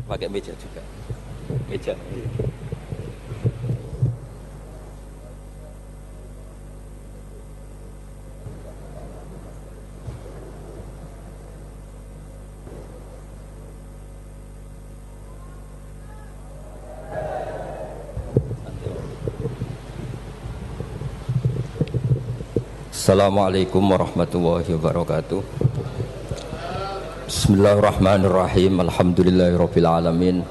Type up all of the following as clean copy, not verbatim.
Pakai meja juga. Meja. Assalamualaikum warahmatullahi wabarakatuh. Bismillahirrahmanirrahim. Alhamdulillahirabbil alamin.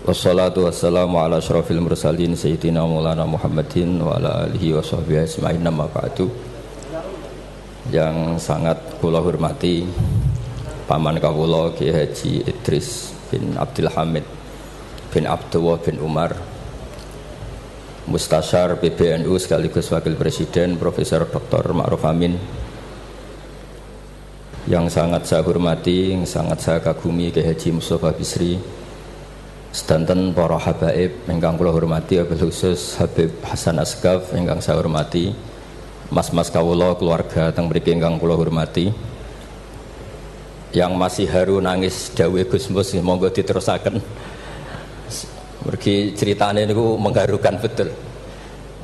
Wassalatu wassalamu ala asyrafil mursalin sayyidina Maulana Muhammadin wa ala alihi wa sahbihi ajmain. Amma ba'du. Yang sangat kula hormati paman kawula Ki Haji Idris bin Abdul Hamid bin Abdullah bin Umar, Mustasyar PBNU sekaligus Wakil Presiden Profesor Dr. Ma'ruf Amin, yang sangat saya hormati, yang sangat saya kagumi Ki Haji Mustafa Bisri, sedanten para habaib ingkang kula hormati, wabil khusus Habib Hasan Asgaf ingkang saya hormati, mas-mas kawula keluarga teng mriki ingkang kula hormati, yang masih haru nangis dawuh Gus Mus monggo diterusaken. Mergi ceritane niku mengharukan betul.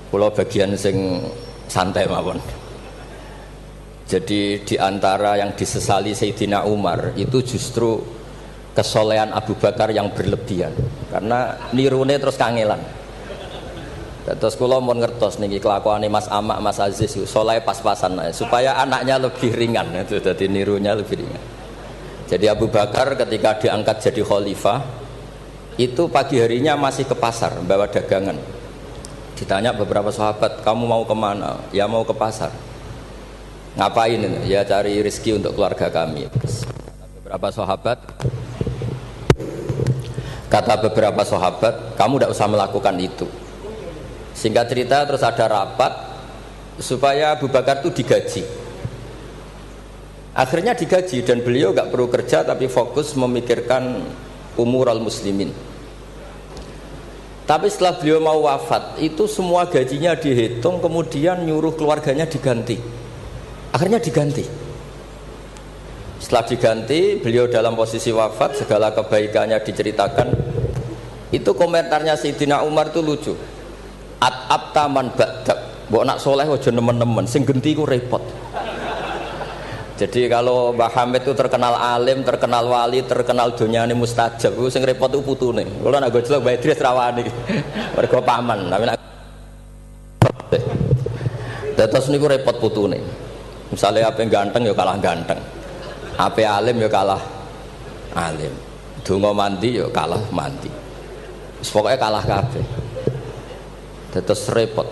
Kula bagian sing santai mawon. Jadi di antara yang disesali Sayyidina Umar itu justru kesolehan Abu Bakar yang berlebihan, karena nirune terus kangelan. Terus kula mun ngertos niki kelakuane Mas Amak, Mas Aziz soleh pas-pasan supaya anaknya lebih ringan, itu dadi nirunya lebih ringan. Jadi Abu Bakar ketika diangkat jadi khalifah itu pagi harinya masih ke pasar bawa dagangan. Ditanya beberapa sahabat, kamu mau kemana? Ya mau ke pasar. Ngapain ini? Ya cari rezeki untuk keluarga kami. Kata beberapa sahabat, kamu tidak usah melakukan itu. Singkat cerita terus ada rapat supaya Abu Bakar itu digaji. Akhirnya digaji dan beliau nggak perlu kerja tapi fokus memikirkan umur al-muslimin. Tapi setelah beliau mau wafat itu semua gajinya dihitung, kemudian nyuruh keluarganya diganti. Akhirnya diganti. Setelah diganti, beliau dalam posisi wafat, segala kebaikannya diceritakan. Itu komentarnya Sayyidina Umar itu lucu. At-abtaman ba'dak, mbok nak soleh aja nemen-nemen, sing genti ku repot. Jadi kalau Mbah Hamid itu terkenal alim, terkenal wali, terkenal donyane mustajab, itu sing repot itu putune. Kalau nak gojlok Mbah Idris rawani, mergo paman. Tapi nak terus niku repot putune. Misalnya apa yang ganteng ya kalah ganteng, apa alim ya kalah alim, donga mandi ya kalah mandi. Pokoknya kalah kabeh. Terus repot.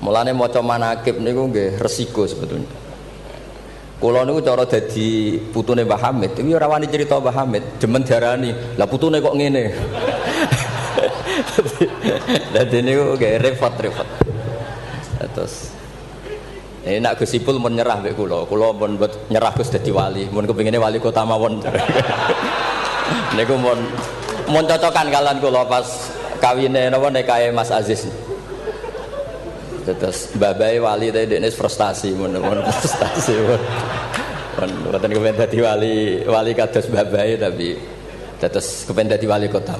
Mulane maca manaqib niku nggih resiko sebetulnya. Kula niku cara dadi putune Mbah Hamid, iki ora wani cerita Mbah Hamid, demen diarani, lah putune kok ngene. Dadi niku nggih repot-repot. Terus nak Gus Ipul mun nyerah mbek kula mun nyerah Gus dadi wali, mun kepengine wali kota mawon. Niku mun cocokan kalian kula pas kawine napa nikahe Mas Aziz. Terus babai wali tadi dekne frustasi mun frustasi mboten kepen dadi wali kados babai tapi terus kepen dadi wali kota.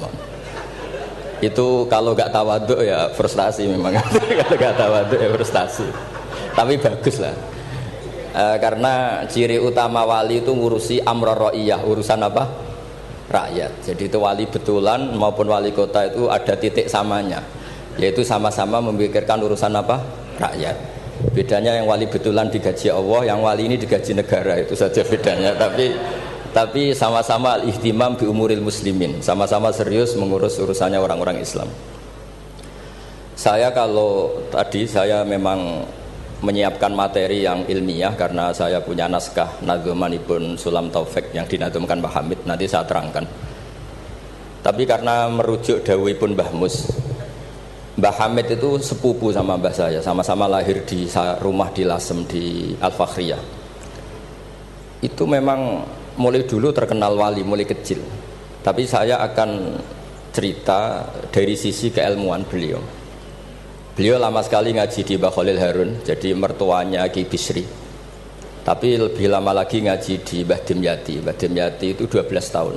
Itu kalau gak tawaduk ya frustasi memang. Kalau gak tawaduk ya frustasi. Tapi bagus lah. Karena ciri utama wali itu ngurusi amror ra'iyah, urusan apa? Rakyat. Jadi itu wali betulan maupun wali kota itu ada titik samanya, yaitu sama-sama memikirkan urusan apa? Rakyat. Bedanya yang wali betulan digaji Allah, yang wali ini digaji negara, itu saja bedanya. Tapi sama-sama al-ihtimam bi umuril muslimin, sama-sama serius mengurus urusannya orang-orang Islam. Saya kalau tadi saya memang menyiapkan materi yang ilmiah karena saya punya naskah nadzumanipun Sulam Taufik yang dinadzumkan Mbah Hamid, nanti saya terangkan. Tapi karena merujuk dawuhipun Mbah Mus, Mbah Hamid itu sepupu sama mbah saya, sama-sama lahir di rumah di Lasem di Al-Fakhriyah. Itu memang mulai dulu terkenal wali, mulai kecil. Tapi saya akan cerita dari sisi keilmuan beliau. Beliau lama sekali ngaji di Mbah Khalil Harun, jadi mertuanya Ki Bisri. Tapi lebih lama lagi ngaji di Mbah Dimyati. Mbah Dimyati itu 12 tahun.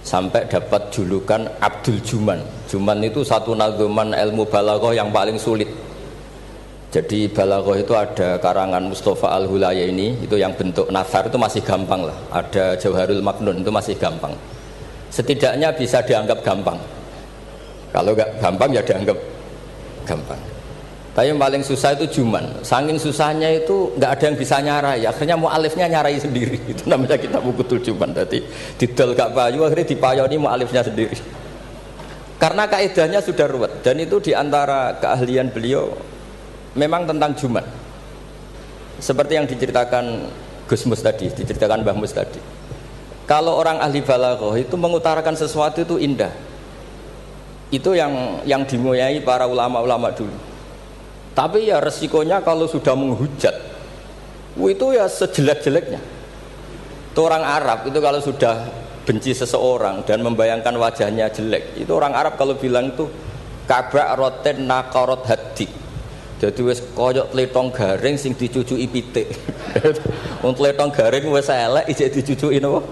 sampai dapat julukan Abdul Juman. Juman itu satu nadzuman ilmu balaghah yang paling sulit. Jadi balaghah itu ada karangan Mustafa Al-Hulayaini, itu yang bentuk nathar itu masih gampang lah. Ada Jauharul Maknun itu masih gampang. Setidaknya bisa dianggap gampang. Kalau nggak gampang ya dianggap gampang. Tapi yang paling susah itu Juman. Saking susahnya itu nggak ada yang bisa nyarai. Akhirnya mu'alifnya nyarai sendiri. Itu namanya kitab Bukutul Juman. Jadi didol gak payu, akhirnya dipayoni mu'alifnya sendiri. Karena kaidahnya sudah ruwet. Dan itu diantara keahlian beliau memang tentang Juman. Seperti yang diceritakan Gus Mus tadi, diceritakan Mbah Mus tadi. Kalau orang ahli balaghah itu mengutarakan sesuatu itu indah. Itu yang dimuliai para ulama-ulama dulu. Tapi ya resikonya kalau sudah menghujat, itu ya sejelek-jeleknya. Itu orang Arab itu kalau sudah benci seseorang dan membayangkan wajahnya jelek, itu orang Arab kalau bilang itu kabrak roten nakarot hati. Jadi wis koyok tletong garing sing dicucuki pitik. Wong tletong garing wis elek ijek dicucuki napa?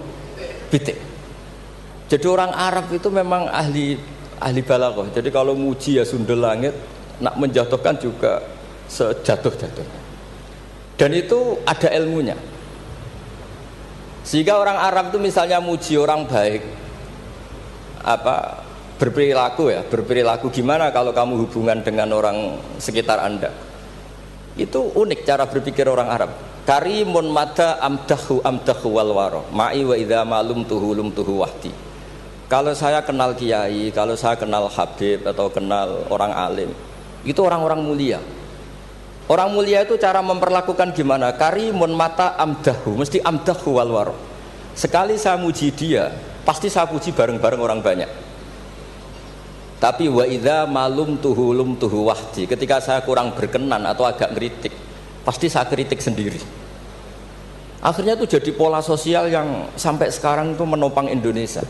Pitik. Jadi orang Arab itu memang ahli balaghah. Jadi kalau muji ya sundel langit, nak menjatuhkan juga sejatuh-jatuhnya. Dan itu ada ilmunya. Sehingga orang Arab itu misalnya muji orang baik, berperilaku gimana kalau kamu hubungan dengan orang sekitar Anda. Itu unik cara berpikir orang Arab. Karimun mata amdahu wal waro ma'i wa idza malum tuhu wahdi. Kalau saya kenal kiai, kalau saya kenal habib atau kenal orang alim, itu orang-orang mulia. Orang mulia itu cara memperlakukan gimana? Karimun mata amdahu, mesti amdahu wal waro. Sekali saya muji dia, pasti saya puji bareng-bareng orang banyak. Tapi wa idza malum tuhu wahdi, ketika saya kurang berkenan atau agak ngeritik, pasti saya kritik sendiri. Akhirnya itu jadi pola sosial yang sampai sekarang itu menopang Indonesia.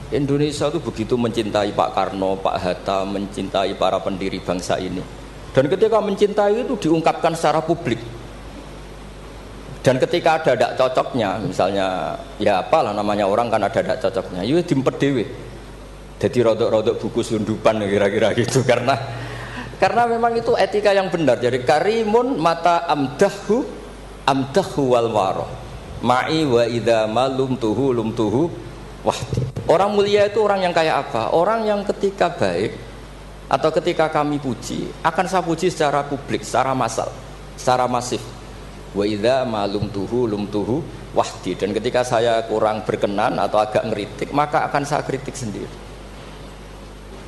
Indonesia itu begitu mencintai Pak Karno, Pak Hatta, mencintai para pendiri bangsa ini. Dan ketika mencintai itu diungkapkan secara publik. Dan ketika ada tidak cocoknya, misalnya ya apalah namanya orang kan ada tidak cocoknya, ya diempet dhewe. Jadi rodok-rodok buku sundupan kira-kira gitu, karena memang itu etika yang benar. Jadi karimun mata amdahu wal waro ma'i wa idza malum tuhu wahdi. Orang mulia itu orang yang kayak apa? Orang yang ketika baik atau ketika kami puji, akan saya puji secara publik, secara massal, secara masif. Wa idza malum tuhu wahdi. Dan ketika saya kurang berkenan atau agak ngeritik, maka akan saya kritik sendiri.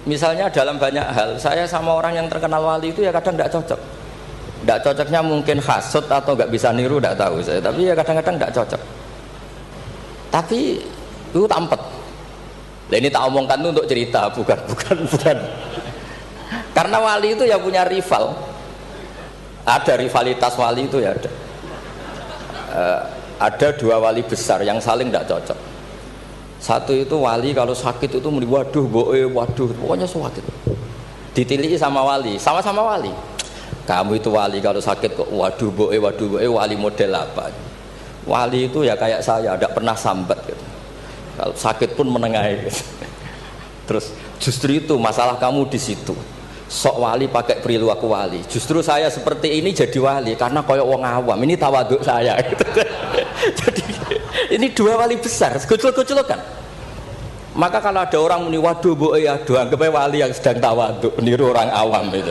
Misalnya dalam banyak hal, saya sama orang yang terkenal wali itu ya kadang tidak cocok. Tidak cocoknya mungkin hasut atau nggak bisa niru, tidak tahu saya. Tapi ya kadang-kadang tidak cocok. Tapi itu tampet. Nah, ini tak omongkan itu untuk cerita, bukan. Karena wali itu ya punya rival. Ada rivalitas wali itu ya ada. Ada dua wali besar yang saling tidak cocok. Satu itu wali kalau sakit itu muni waduh pokoknya sakit. Ditiliki sama wali, sama-sama wali. Kamu itu wali kalau sakit kok waduh wali model apa? Wali itu ya kayak saya, tidak pernah sambat gitu. Kalau sakit pun menengahi gitu. Terus justru itu masalah kamu di situ. Sok wali pakai perilaku wali. Justru saya seperti ini jadi wali karena koyok wong awam. Ini tawaduk saya gitu. Jadi ini dua wali besar, kucul-kucul kan. Maka kalau ada orang muni waduh aduh anggapnya wali yang sedang tawaduk, niru orang awam itu.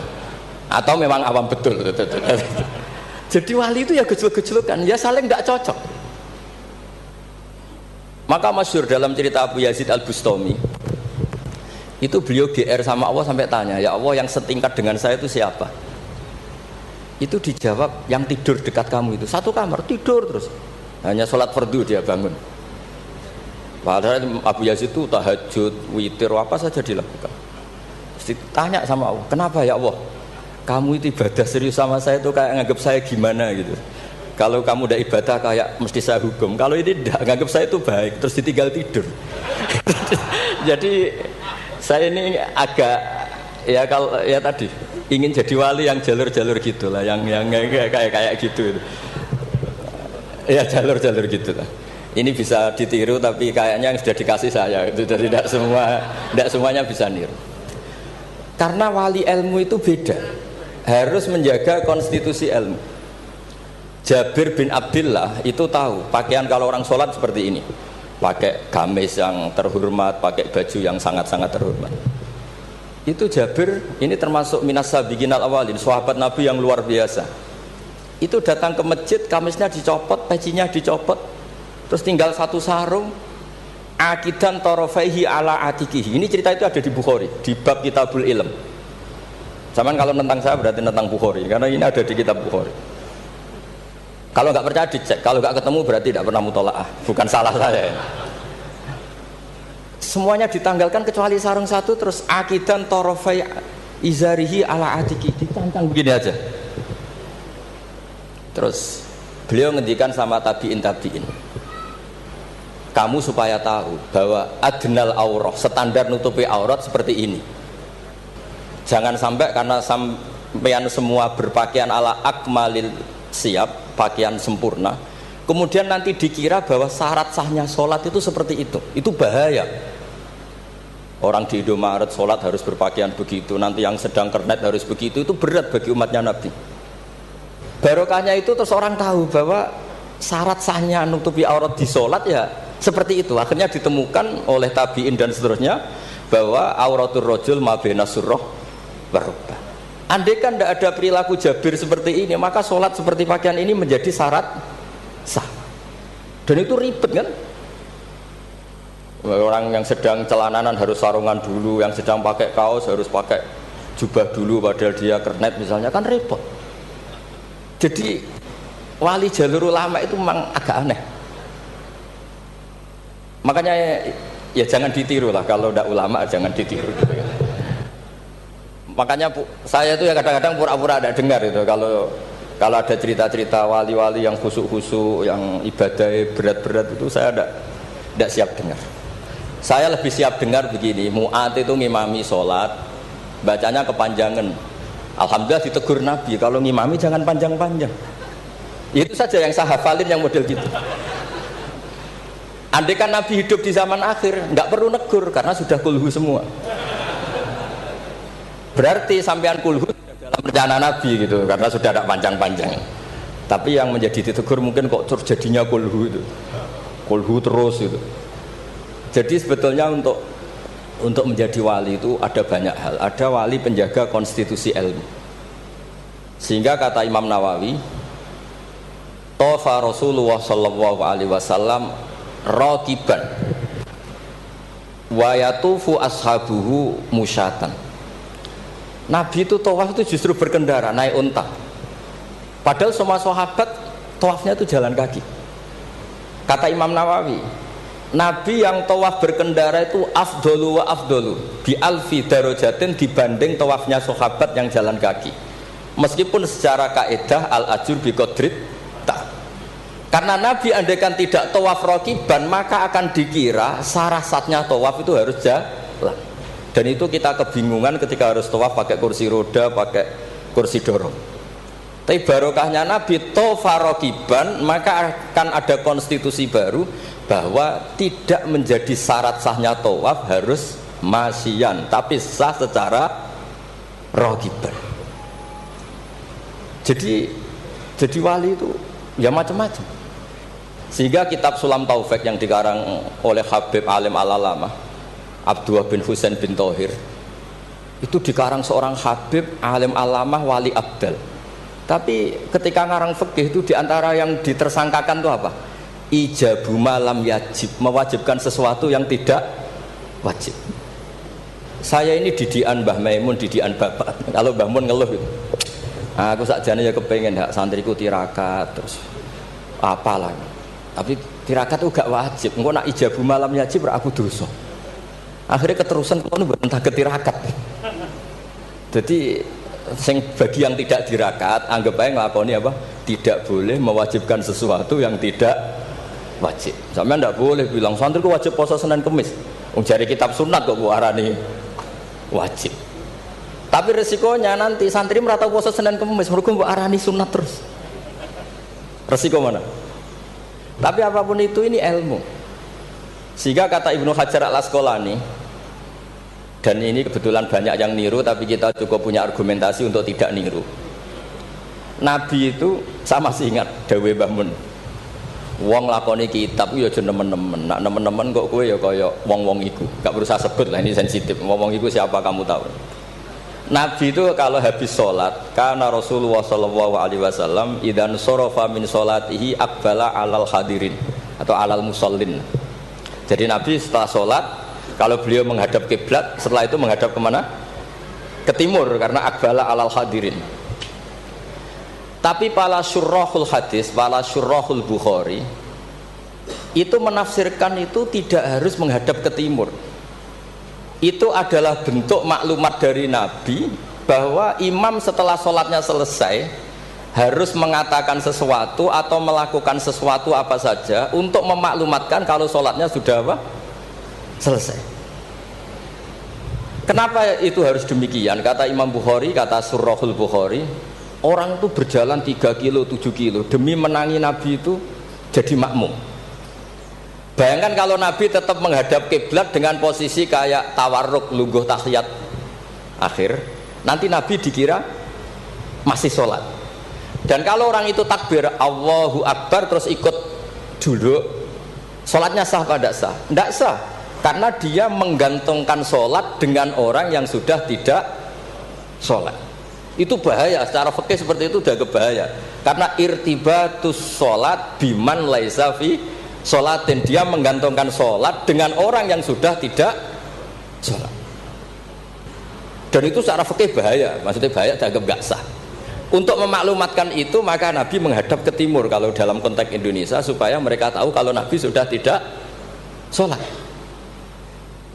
Atau memang awam betul. Jadi wali itu ya kucul-kucul kan, ya saling tidak cocok. Maka masyhur dalam cerita Abu Yazid Al-Bustami, itu beliau GR sama Allah sampai tanya, ya Allah yang setingkat dengan saya itu siapa? Itu dijawab yang tidur dekat kamu itu, satu kamar tidur terus. Hanya sholat fardu dia bangun. Padahal Abu Yazid itu tahajud, witir, apa saja dilakukan. Terus ditanya sama Allah, kenapa ya Allah? Kamu itu ibadah serius sama saya itu kayak nganggap saya gimana gitu. Kalau kamu udah ibadah kayak mesti saya hukum. Kalau ini tidak, nganggap saya itu baik. Terus ditinggal tidur. Jadi saya ini agak ya kalau ya tadi ingin jadi wali yang jalur-jalur gitulah, yang kayak gitu. Ya jalur-jalur gitu lah. Ini bisa ditiru tapi kayaknya yang sudah dikasih saya itu, jadi tidak semuanya bisa niru. Karena wali ilmu itu beda, harus menjaga konstitusi ilmu. Jabir bin Abdillah itu tahu pakaian kalau orang sholat seperti ini, pakai gamis yang terhormat, pakai baju yang sangat-sangat terhormat. Itu Jabir ini termasuk minas sabiqinal awalin, sahabat Nabi yang luar biasa. Itu datang ke masjid, kamisnya dicopot, pecinya dicopot, terus tinggal satu sarung, akidan torofaihi ala atikihi. Ini cerita itu ada di Bukhari, di bab Kitabul Ilm. Zaman kalau tentang saya berarti tentang Bukhari, karena ini ada di kitab Bukhari. Kalau nggak percaya dicek, kalau nggak ketemu berarti tidak pernah mutolaah, bukan salah saya. Semuanya ditanggalkan kecuali sarung satu, terus akidan torofai izarihi ala atiki, ditancang begini aja. Terus beliau ngendikan sama tabiin, kamu supaya tahu bahwa adnal aurah, standar nutupi aurat seperti ini. Jangan sampai karena sampean semua berpakaian ala akmalil siap, pakaian sempurna, kemudian nanti dikira bahwa syarat sahnya sholat itu seperti itu bahaya. Orang di Indomaret sholat harus berpakaian begitu, nanti yang sedang kernet harus begitu, itu berat bagi umatnya Nabi. Barokahnya itu terus orang tahu bahwa syarat sahnya nutupi aurat di sholat ya seperti itu. Akhirnya ditemukan oleh tabiin dan seterusnya bahwa auratul rajul ma baina surrah wa rukbah. Andai kan tidak ada perilaku Jabir seperti ini, maka sholat seperti pakaian ini menjadi syarat sah. Dan itu ribet kan? Orang yang sedang celananan harus sarungan dulu, yang sedang pakai kaos harus pakai jubah dulu, padahal dia kernet misalnya, kan repot. Jadi wali jalur ulama itu memang agak aneh. Makanya ya jangan ditiru lah, kalau tidak ulama jangan ditiru gitu ya. Makanya saya itu ya kadang-kadang pura-pura tidak dengar itu kalau ada cerita-cerita wali-wali yang khusuk-khusuk, yang ibadah berat-berat itu saya tidak siap dengar. Saya lebih siap dengar begini, Mu'ad itu ngimami sholat, bacanya kepanjangan. Alhamdulillah ditegur Nabi, kalau ngimami jangan panjang-panjang. Itu saja yang saya hafalin yang model gitu. Andai kan Nabi hidup di zaman akhir, nggak perlu negur karena sudah kulhu semua. Berarti sampean kulhu dalam rencana Nabi gitu, karena sudah tidak panjang-panjang. Tapi yang menjadi ditegur mungkin kok terjadinya kulhu itu, kulhu terus itu. Jadi sebetulnya untuk menjadi wali itu ada banyak hal. Ada wali penjaga konstitusi ilmu. Sehingga kata Imam Nawawi, Tofa Rasulullah sallallahu alaihi wasallam raqiban wa yatufu ashabuhu musyatan. Nabi itu tawaf itu justru berkendara, naik unta. Padahal semua sahabat tawafnya itu jalan kaki. Kata Imam Nawawi, Nabi yang tawaf berkendara itu afdolu wa afdolu bi alfi darajatin dibanding tawafnya sahabat yang jalan kaki. Meskipun secara kaidah al ajur bi qadrit ta. Karena Nabi andaikan tidak tawaf raqiban, maka akan dikira syarat-syaratnya tawaf itu harus jalan. Dan itu kita kebingungan ketika harus tawaf pakai kursi roda, pakai kursi dorong. Tapi barokahnya Nabi tawafa raqiban, maka akan ada konstitusi baru bahwa tidak menjadi syarat sahnya tawaf harus masyian, tapi sah secara raqiban. Jadi wali itu ya macam-macam. Sehingga kitab Sulam Taufik yang dikarang oleh Habib Alim Al-Alamah Abdullah bin Husain bin Thohir, itu dikarang seorang Habib Alim Alamah Wali Abdal. Tapi ketika ngarang fikih itu diantara yang ditersangkakan itu apa? Ijabu malam yajib, mewajibkan sesuatu yang tidak wajib. Saya ini didikan Mbah Maimun, didikan bapak. Kalau Mbah Mun ngeluh gitu, aku sakjane ya kepengen hak santriku tirakat terus apalah. Tapi tirakat itu gak wajib. Engko nak ijabu malam yajib ra aku dosa. Akhirnya keterusan kalau entah ketirakat. Jadi bagi yang tidak dirakat, anggap aja ngelakoni apa? Tidak boleh mewajibkan sesuatu yang tidak wajib. Sampai tidak boleh bilang santriku wajib puasa Senin Kemis. Cari kitab sunat kok arani wajib. Tapi resikonya nanti santri merata puasa Senin Kemis, mereka arani sunat terus. Resiko mana? Tapi apapun itu ini ilmu. Sehingga kata Ibnu Hajar Al-Asqalani, dan ini kebetulan banyak yang niru, tapi kita cukup punya argumentasi untuk tidak niru. Nabi itu, saya masih ingat Dawe Mbah Mun, wong lakoni kitab ya aja nemen-nemen. Nak nemen-nemen kok kowe ya kaya wong-wong iku. Gak berusaha sebut lah, ini sensitif. Wong-wong iku siapa kamu tahu? Nabi itu kalau habis sholat, karena Rasulullah Shallallahu Alaihi Wasallam idan sorofa min sholatihi akbala alal hadirin atau alal musallin. Jadi Nabi setelah sholat, kalau beliau menghadap kiblat, setelah itu menghadap kemana? Ke timur, karena akbala alal hadirin. Tapi para syurrahul hadis, para syurrahul Bukhari itu menafsirkan itu tidak harus menghadap ke timur. Itu adalah bentuk maklumat dari Nabi bahwa imam setelah sholatnya selesai harus mengatakan sesuatu atau melakukan sesuatu apa saja untuk memaklumatkan kalau sholatnya sudah apa? Selesai. Kenapa itu harus demikian? Kata Imam Bukhari, kata Surahul Bukhari, orang itu berjalan 3 kilo, 7 kilo demi menangi Nabi itu jadi makmum. Bayangkan kalau Nabi tetap menghadap kiblat dengan posisi kayak tawarruk, lungguh tahiyat akhir, nanti Nabi dikira masih sholat. Dan kalau orang itu takbir Allahu Akbar terus ikut duduk, sholatnya sah apa tidak sah? Tidak sah, karena dia menggantungkan sholat dengan orang yang sudah tidak sholat. Itu bahaya, secara fikih seperti itu udah kebahaya, karena irtibatus sholat biman laisa fi sholatin, dia menggantungkan sholat dengan orang yang sudah tidak sholat. Dan itu secara fikih bahaya, maksudnya bahaya dianggap gak sah. Untuk memaklumatkan itu maka Nabi menghadap ke timur kalau dalam konteks Indonesia, supaya mereka tahu kalau Nabi sudah tidak sholat.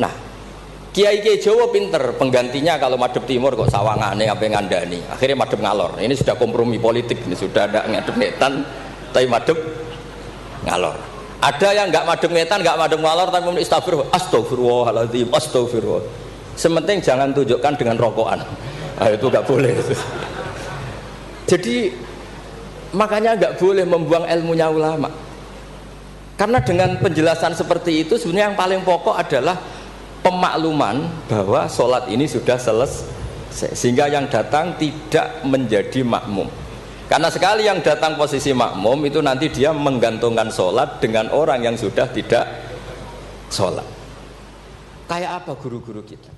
Nah, Kiai Jawa pinter, penggantinya kalau madhep timur kok sawangane apa ngandani, akhirnya madhep ngalor. Ini sudah kompromi politik, ini sudah ada ngadep netan tapi madhep ngalor. Ada yang nggak madem ngetan, nggak madem ngalor, tapi muni astagfirullahaladzim, astagfirullah. Sementing jangan tunjukkan dengan rokokan. Nah, itu nggak boleh. Jadi makanya nggak boleh membuang ilmunya ulama. Karena dengan penjelasan seperti itu sebenarnya yang paling pokok adalah pemakluman bahwa sholat ini sudah selesai, sehingga yang datang tidak menjadi makmum. Karena sekali yang datang posisi makmum itu nanti dia menggantungkan sholat dengan orang yang sudah tidak sholat. Kayak apa guru-guru kita?